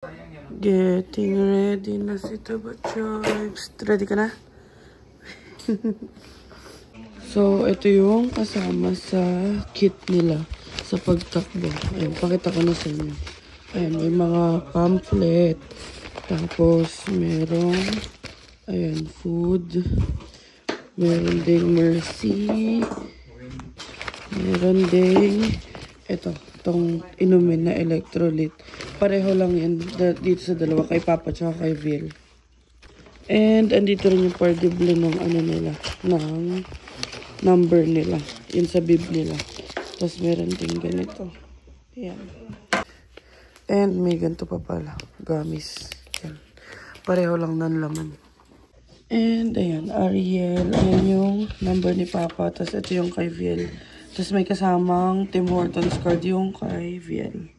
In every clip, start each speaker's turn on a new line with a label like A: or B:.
A: Getting ready na si Taba Choips. Ready ka na? So, ito yung kasama sa kit nila sa pagtakbo. Ayan, pakita ko na sa inyo. Ayan, may mga pamphlet. Tapos, merong, ayan, food. Meron ding Mercy. Meron ding, itong inumin na electrolyte. Pareho lang yan dito sa dalawa, kay Papa tsaka kay Vil. And, andito rin yung partible ng ano nila, ng number nila. Yun sa bib nila. Tapos meron din ganito. Ayan. And may ganito pa pala. Gummies. Ayan. Pareho lang ng laman. And ayan, Ariel. Ayan yung number ni Papa. Tapos ito yung kay Viel. Tapos may kasamang Tim Hortons card yung kay Viel.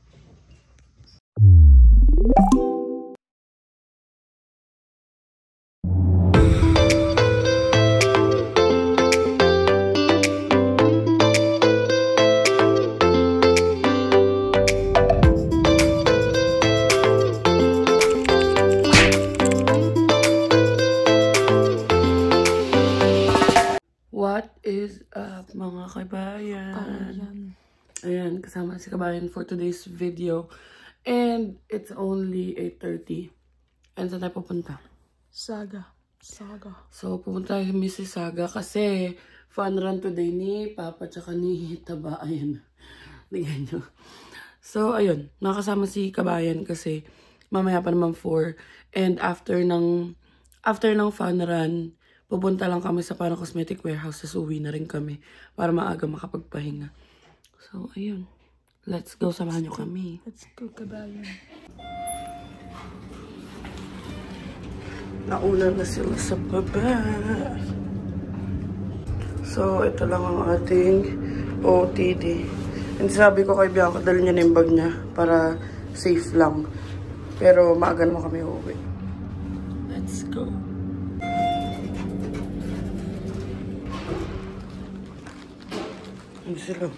A: What is up, mga kabayan? Ayan, kasama si kabayan for today's video. And it's only 8:30. And saan tayo pupunta? Saga. So, pupunta tayo kami si Saga kasi fun run today ni Papa tsaka ni Taba. Ayan. Tingnan nyo. So, ayun. Nakasama si kabayan kasi mamaya pa naman 4. And after ng fun run, pupunta lang kami sa parang cosmetic warehouse. Tapos uwi na rin kami para maaga makapagpahinga. So, ayun. Let's go. Samahan nyo kami. Let's go, kabayan. Nauna na sila sa baba. So, ito lang ang ating OTD. And sabi ko kay Bianca, dali niya na yung bag niya para safe lang. Pero maaga naman kami uuwi. Let's go. Sila.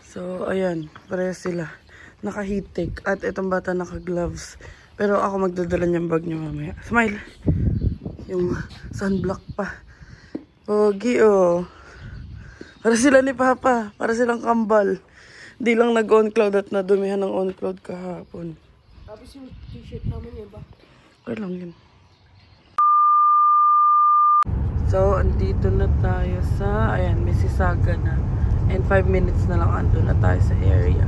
A: So, ayan. Pareha sila. Naka-heat-tech. At itong bata naka-gloves. Pero ako magdadala niyang bag niya mamaya. Smile! Yung sunblock pa. Pogi, oh. Para sila ni Papa. Para silang kambal. Di lang nag-on-cloud at nadumihan ng on-cloud kahapon.
B: Tapos yung t-shirt namin yun ba?
A: Okay lang yun. So, andito na tayo sa, ayan, Mississauga na. And 5 minutes na lang ando na tayo sa area.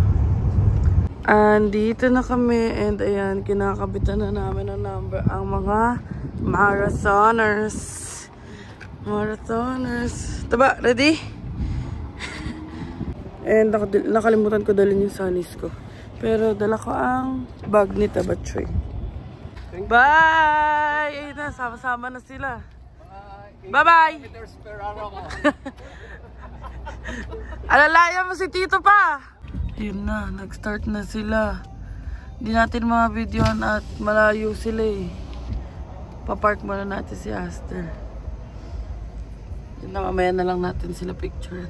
A: Andito na kami, and ayan, kinakabitan na namin ng number ang mga marathoners. Taba, ready? And nakalimutan ko dalhin yung sunnies ko. Pero dala ko ang bag ni Taba Choy. Bye! Ayun na, sama-sama na sila. Bye-bye! Alalaya mo si Tito pa! Yun na, nag-start na sila. Hindi natin mga videoan at malayo sila eh. Papark muna natin si Aster. Yun na, mamaya na lang natin sila picturean.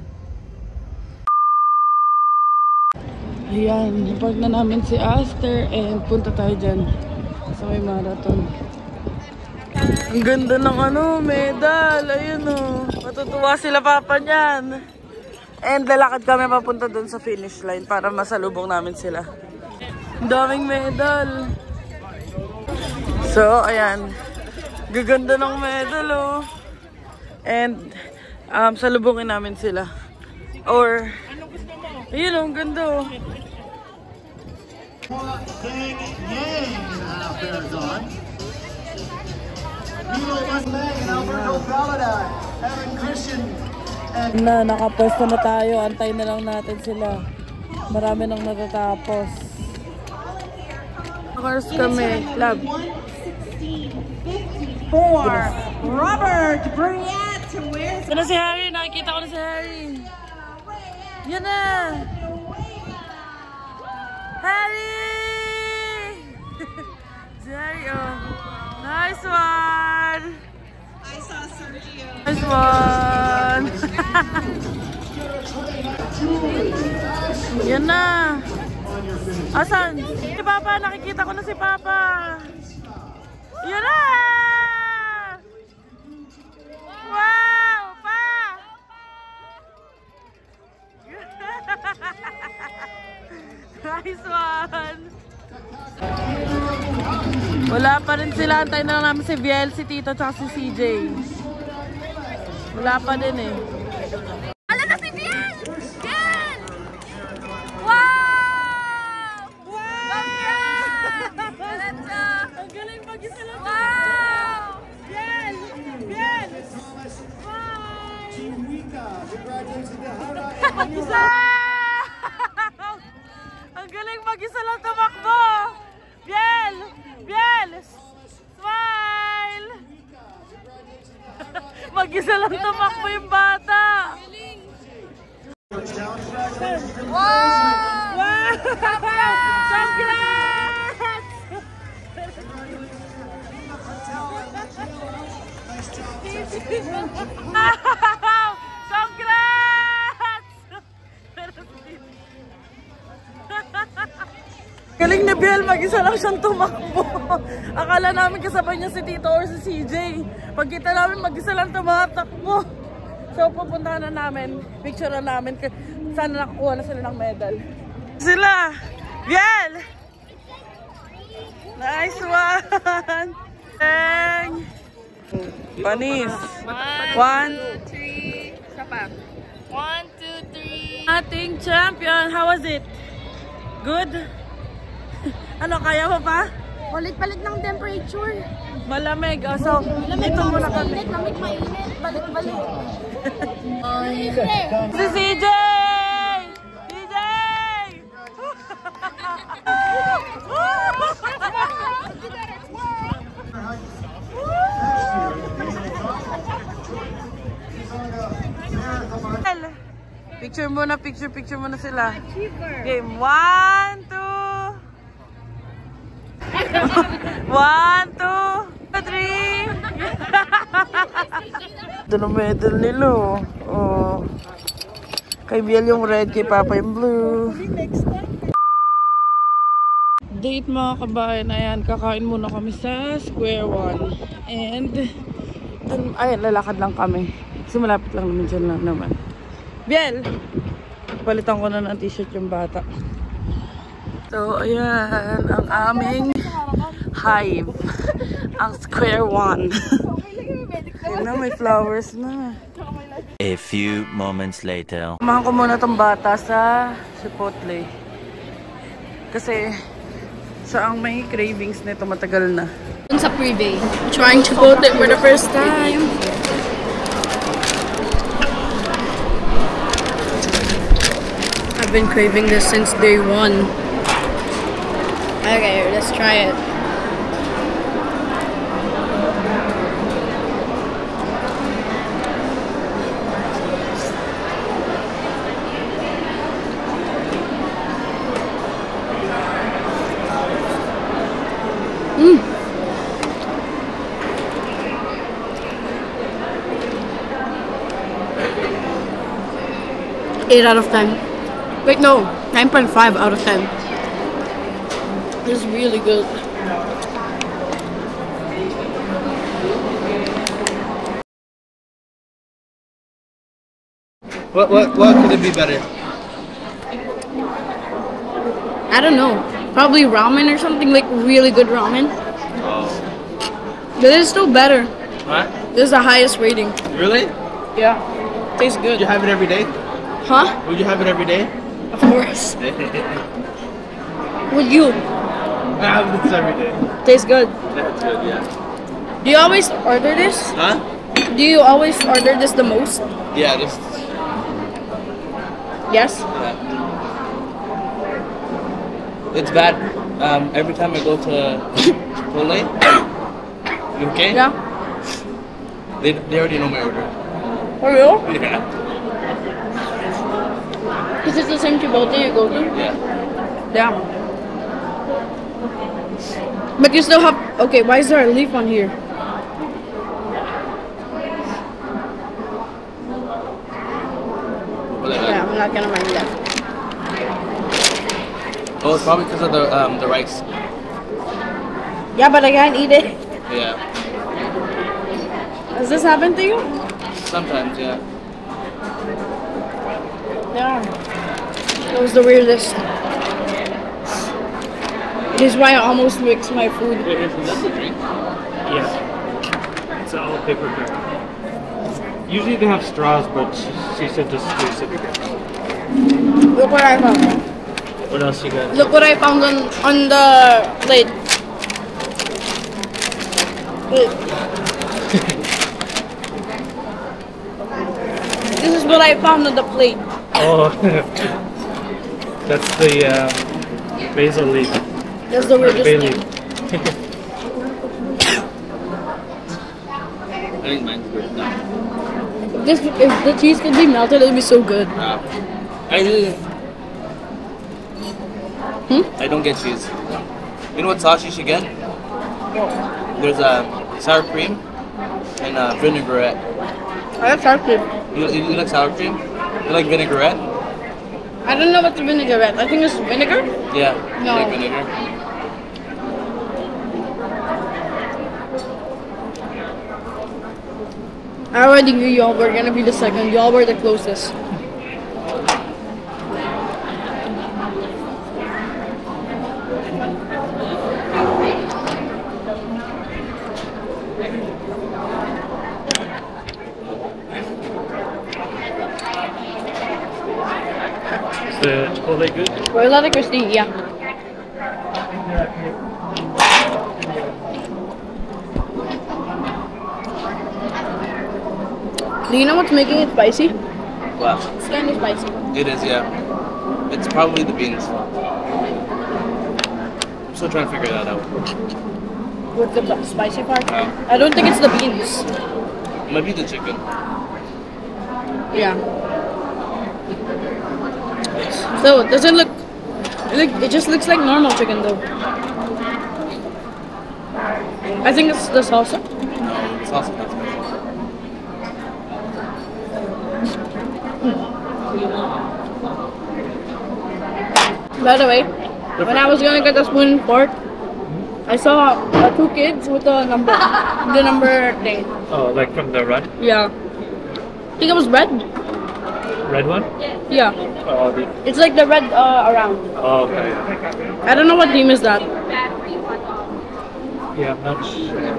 A: Ayan, napark na namin si Aster and punta tayo dyan sa may marathon. Ang ganda ng medal. Ayun o. Matutuwa sila Papa niyan. And lalakad kami papunta dun sa finish line para masalubong namin sila. Ang daming medal. So, ayan. Gaganda ng medal o. And, salubungin namin sila. Or, ayun o, ang ganda o. Na, nakapwesto na tayo. Antay na lang natin sila. Marami nang natatapos. Cars kami. Love.
C: 1:16:54. Robert Briette. Where's...
A: Yan na si Harry. Nakikita ko na si Harry. Yan na. Harry! Si Harry, oh. Nice one!
C: I saw Sergio.
A: Nice one! Yan na! Asan? Si Papa, nakikita ko na si Papa. Yan na! Wow! Pa! Nice one! Wala pa rin sila. Antayin na namin si Biel, si Tito, at si CJ. Wala pa din eh.
D: Ala na si Biel! Biel! Wow! Wow!
A: Ang galing mag-isa lang.
D: Wow!
A: Biel! Biel! Mag-isa! Ang galing mag-isa lang tumakbo! Biel! Biel! Smile! Mag-isa lang tumakbo yung bata!
D: Wow!
A: Wow! Congrats! Galing ni Biel, mag-isa lang siyang tumakbo. Akala namin kasabay niya si Tito or si CJ. Pagkita namin, mag-isa lang tumatakbo. So, pupuntahan na namin. Picture na namin. Sana nakakuha na sila ng medal. Sila! Biel! Nice one! Dang! Panis! 1,
D: 2, 3. Isa pa. 1, 2, 3.
A: Ating champion! How was it? Good? Ano, kaya mo pa?
D: Palit-palit ng temperature.
A: Malamig. Oh, so, ito muna kami.
D: Lamig, mainit. Balik-balik.
A: Si CJ! CJ! Picture muna, picture muna sila. Game 1, 2. 1, 2. 3. Ito na medal nila. Oh. Kay Biel yung red, kay Papa yung blue. Date mga kabayan, ayan, kakain muna kami sa Square One. And, dun, ayan, lalakad lang kami. Kasi malapit lang naman dyan lang naman. Biel! Palitan ko na ng t-shirt yung bata. So, ayan, ang aming hive. Ang Square One. Yun na, may flowers na.
E: A few moments later.
A: Samahan ko muna tong bata sa Chipotle. Kasi, siya ang may cravings nito matagal na.
D: Sa pre-bay. Trying Chipotle for the first time. I've been craving this since day 1. Okay, let's try it. Mmm. 8 out of 10. Wait, no. 9.5 out of 10. This is really good.
F: What could it be better?
D: I don't know. Probably ramen or something, like really good ramen.
F: Oh.
D: But it's still better.
F: What?
D: This is the highest rating.
F: Really?
D: Yeah. Tastes
F: Would
D: good.
F: you have it every day?
D: Huh?
F: Would you have it every day?
D: Of course. Would you?
F: I have this every day.
D: Tastes good.
F: That's good, yeah.
D: Do you always order this?
F: Huh?
D: Do you always order this the most?
F: Yeah, just
D: Yes?
F: yeah. It's bad. Every time I go to Chipotle, okay?
D: Yeah.
F: They already know my order.
D: For real?
F: Yeah.
D: Because it's the same Chipotle you go to?
F: Yeah.
D: Yeah. But you still have... Okay, why is there a leaf on here?
F: Wala
D: Yeah, I'm not gonna mind that.
F: Oh, it's probably because of the rice.
D: Yeah, but I can't eat it.
F: Yeah.
D: Has this happened to you?
F: Sometimes, yeah.
D: Yeah. That was the weirdest. This is why I almost mixed my food.
F: Wait, isn't that the drink?
G: Yeah. It's all paper cup. Usually they have straws, but she said just do sippy cups.
D: Look what I found.
G: What else you got?
D: Look what I found on the plate. This is what I found on the plate.
G: Oh, that's the basil leaf.
D: That's the weirdest
G: Bay
D: thing.
G: leaf.
F: I think mine's good. No.
D: If the cheese could be melted, it'd be so good.
F: I don't get cheese. You know what sauce you should get? There's sour cream and vinaigrette.
D: I like sour cream.
F: You like sour cream? You like vinaigrette?
D: I don't know what the vinaigrette. I think it's vinegar.
F: Yeah.
D: No.
F: You like vinegar?
D: I already knew y'all were gonna be the second. Y'all were the closest.
G: Is the Chipotle good?
D: We're a lot of Christine, yeah. Do you know what's making it spicy?
F: Wow.
D: It's kind of spicy.
F: It is, yeah. It's probably the beans. I'm still trying to figure that out.
D: What's the spicy part?
F: Yeah.
D: I don't think it's the beans.
F: It might be the chicken.
D: Yeah. So it doesn't look. It just looks like normal chicken though. I think it's the salsa.
F: No, it's also not special.
D: By the way, when I was gonna get a spoon and fork, I saw two kids with the number thing.
G: Oh, like from the run?
D: Yeah. I think it was red.
G: Red one?
D: Yeah.
G: Oh,
D: It's like the red around.
G: oh okay.
D: I don't know what team is that.
G: Yeah, I'm not sure.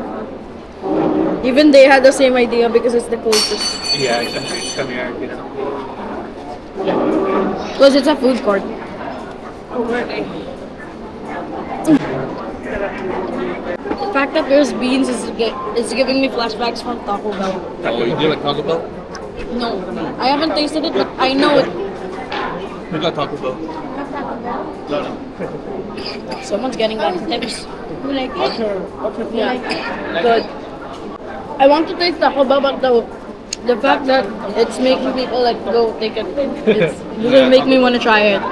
D: Even they had the same idea because it's the closest.
G: Yeah, exactly. It's coming out, you know.
D: Because it's a food court. The fact that there's beans is giving me flashbacks from Taco Bell.
F: Oh, you do like Taco Bell?
D: No, I haven't tasted it, but I know it.
F: We got Taco Bell. No.
D: Someone's getting back to tips. You like it? Yeah. Good. I want to taste Taco Bell, but the fact that it's making people like go take it, it doesn't make me want to try it.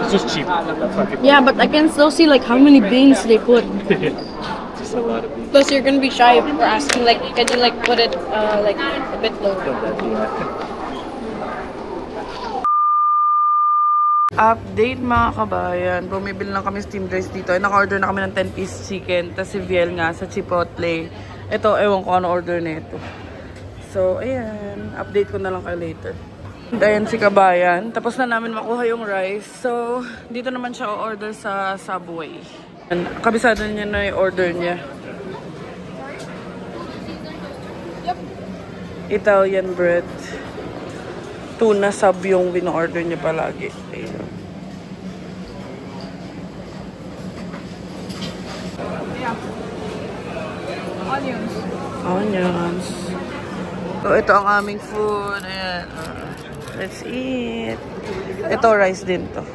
G: It's just cheap. That's why people.
D: Yeah, but I can still see like how many beans they put.
G: Just a lot of beans.
D: Plus, you're gonna be shy if we're asking like, can you like put it like a bit low?
A: Update mga kabayan, bumibili lang kami steamed rice dito. Naka-order na kami ng 10-piece chicken. Tapos si Viel nga sa Chipotle. Ito, ewan ko ano order nito. So, ayan. Update ko na lang kayo later. Ayan si kabayan. Tapos na namin makuha yung rice. So, dito naman siya o-order sa Subway. Kabisado niya na yung order niya. Italian bread. Tuna sub yung wino-order niya palagi. Ayan. Onions. So, ito ang aming food. Ayan. Let's eat. Ito, rice din to.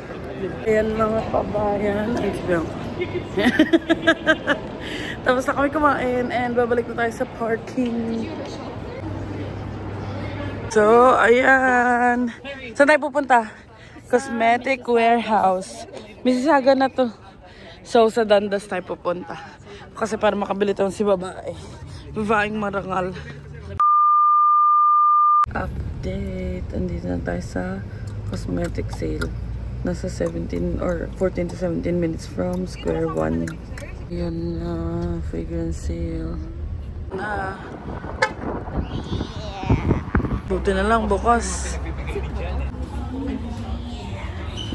A: Ayan mga kabayan. Tapos na kami kumain and babalik na tayo sa parking. So, ayan. Saan tayo pupunta? Cosmetic Warehouse. Mississauga na to. So, sa Dundas tayo pupunta. Kasi para makabili tayo si babae. Babaeng marangal. Update. Andito na tayo sa cosmetic sale. Nasa 17 or 14 to 17 minutes from Square One. Yan na, fragrance sale. Buti na lang bukas.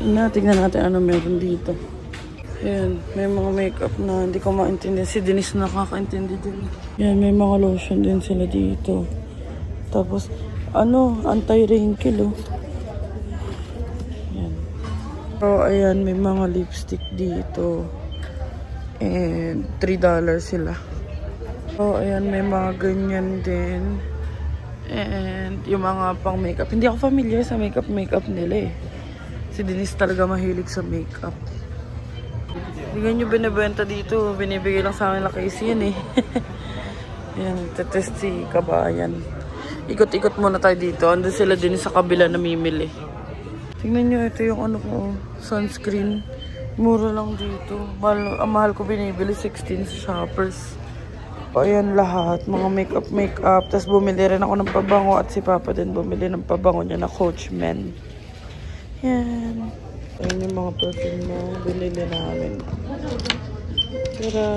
A: Tingnan natin ano meron dito. Yan, may mga makeup na hindi ko maintindihan. Si Denise nakakaintindi din. Yan, may mga lotion din sila dito. Tapos, anti-wrinkle, oh. Yan. So, ayan, may mga lipstick dito. And, $3 sila. So, ayan, may mga ganyan din. And, yung mga pang makeup. Hindi ako familiar sa makeup nila, eh. Si Denise talaga mahilig sa makeup. Hindi nyo binibenta dito. Binibigay lang sa akin na case yan, eh. Ayan, tetest si Kabayan. Ikot-ikot muna tayo dito. Andun sila din sa kabila namimili. Tingnan nyo, ito yung sunscreen. Mura lang dito. Mahal ko binibili, 16 sa Shoppers. O ayan lahat, mga makeup. Tapos bumili rin ako ng pabango at si Papa din bumili ng pabango niya na Coachman. Yan. Ayan yung mga perfume na binili namin. Tara!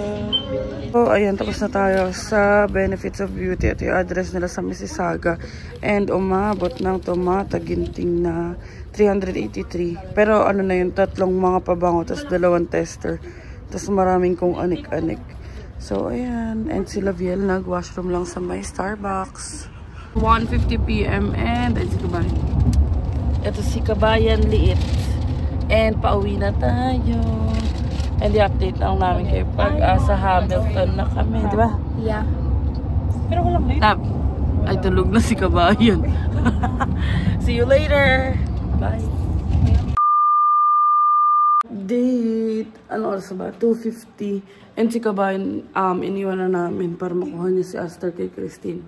A: So, ayan, tapos na tayo sa Benefits of Beauty. Ito yung address nila sa Mississauga. And umabot ng ginting na 383. Pero ano na yun, 3 mga pabango, tapos 2 tester. Tapos maraming kong anik-anik. So, ayan. And si Laviel nag-washroom lang sa may Starbucks. 1:50 PM and ay si Kabayan. Ito si Kabayan liit. And pauwi na tayo. And i-update lang namin kayo pag sa Hamilton na kami, di ba?
D: Yeah.
A: Pero walang late. Ay, tulog na si Kabayan. See you later. Bye. Date. Ano oras ba? 2:50. And si Kabayan, iniwan na namin para makuha niya si Aster kay Christine.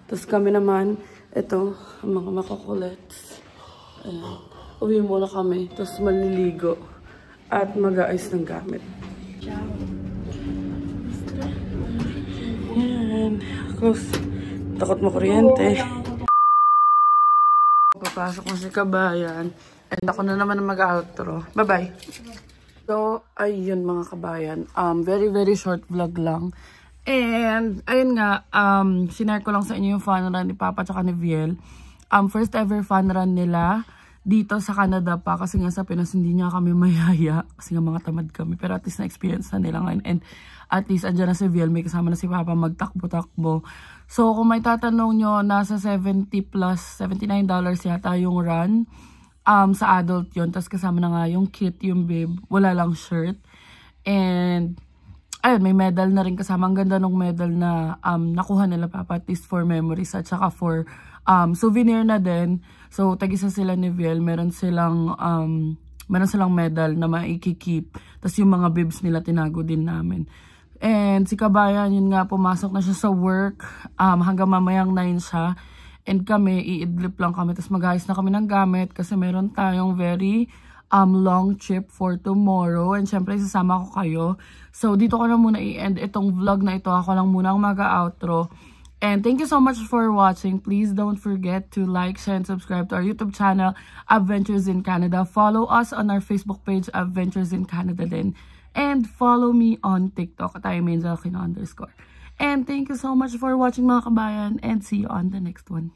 A: Tapos kami naman, ito, ang mga makukulets. Uwi muna kami. Tapos maliligo. At mag-aayos ng gamit. Yan. Close. Takot mo kuryente. Papasok mo si Kabayan. And ako na naman mag-outro. Bye-bye. So, ayun mga kabayan. Very short vlog lang. And, ayun nga, sinare ko lang sa inyo yung fun run ni Papa at ni Viel. First ever fun run nila dito sa Canada pa. Kasi nga sa Pinas, hindi nga kami mayaya. Kasi nga mga tamad kami. Pero at least na-experience na nila ngayon. And at least, andyan na si Viel. May kasama na si Papa magtakbo-takbo. So, kung may tatanong nyo, nasa $70 plus, $79 yata yung run. Sa adult yun. Tapos kasama na nga yung kit, yung bib. Wala lang shirt. And, ayun, may medal na rin kasama. Ang ganda ng medal na nakuha nila Papa. At least for memories at saka for souvenir na din. So, tag-isa sila ni Viel. Meron silang medal na maikikip. Tapos yung mga bibs nila tinago din namin. And si Kabayan, yun nga, pumasok na siya sa work. Hanggang mamayang 9 siya. And kami, iidlip lang kami. Tapos mag-ayos na kami ng gamit. Kasi meron tayong very long trip for tomorrow. And syempre, sasama ko kayo. So, dito ko na muna i-end itong vlog na ito. Ako lang muna ang mag-outro. And thank you so much for watching. Please don't forget to like, share, and subscribe to our YouTube channel, Adventures in Canada. Follow us on our Facebook page, Adventures in Canada din. And follow me on TikTok at @Angel_. And thank you so much for watching mga kabayan. And see you on the next one.